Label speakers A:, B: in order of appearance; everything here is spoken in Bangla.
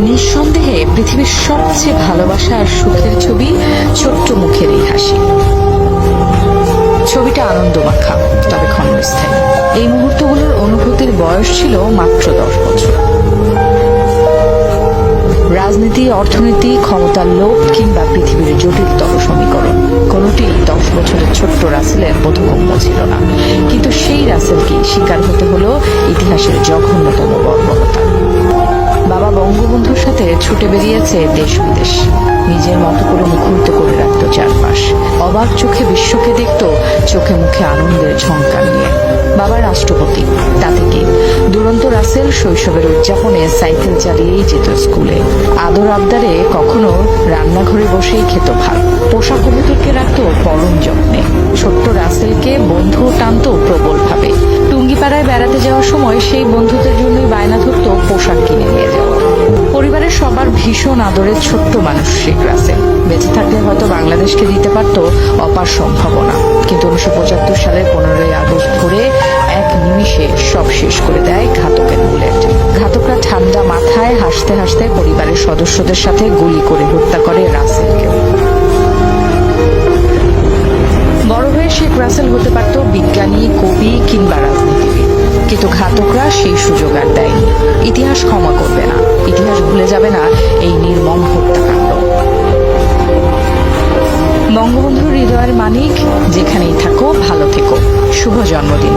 A: নিঃসন্দেহে পৃথিবীর সবচেয়ে ভালোবাসা আর সুখের ছবি ছোট্ট মুখের এই হাসি। ছবিটা আনন্দমাখা, তবে ক্ষণস্থায়ী। এই মুহূর্তগুলোর অনুভূতির বয়স ছিল মাত্র 10 বছর। রাজনীতি, অর্থনীতি, ক্ষমতার লোভ কিংবা পৃথিবীর জটিলতর সমীকরণ, কোনোটি 10 বছরের ছোট্ট রাসেলের বোধগম্য ছিল না। কিন্তু সেই রাসেলকে শিকার হতে হলো ইতিহাসের জঘন্যতম বর্বরতা। বাবা বঙ্গবন্ধুর সাথে ছুটে বেরিয়েছে দেশ বিদেশ, নিজের মতো করে মুখরিত করে রাখত চারপাশ। অবাক চোখে বিশ্বকে দেখত চোখে মুখে আনন্দের ঝঙ্কার নিয়ে। বাবা রাষ্ট্রপতি, তাতে কি? দুরন্ত রাসেল শৈশবের উদযাপনে সাইকেল চালিয়েই যেত স্কুলে। আদর আবদারে কখনো রান্নাঘরে বসেই খেত ভাত। পোষা কবুতরকে রাখত পরম যত্নে। ছোট্ট রাসেলকে বন্ধু টানত প্রবলভাবে। টুঙ্গিপাড়ায় বেড়াতে যাওয়ার সময় সেই বন্ধুদের জন্যই বায়না ধরত পোশাক কিনে নিয়ে যাওয়া। পরিবারের সবার ভীষণ আদরের ছোট্ট মানুষ শেখ রাসেল। বেঁচে থাকলে হয়তো বাংলাদেশকে দিতে পারত অপার সম্ভাবনা। কিন্তু 1975 সালের 15ই আগস্ট ভোরে এক নিমিষে সব শেষ করে দেয় ঘাতকের বুলেট। ঘাতকরা ঠান্ডা মাথায় হাসতে হাসতে পরিবারের সদস্যদের সাথে গুলি করে হত্যা করে রাসেলকেও। বড় হয়ে শেখ রাসেল হতে পারত বিজ্ঞানী, কবি কিংবা রাজনীতিবিদ, কিন্তু ঘাতকরা সেই সুযোগ আর দেয়নি। ইতিহাস ক্ষমা করবে না, ইতিহাস ভুলে যাবে না এই নির্মম হত্যাকাণ্ড। বঙ্গবন্ধুর হৃদয়ের মানিক, যেখানেই থাকো ভালো থেকো। শুভ জন্মদিন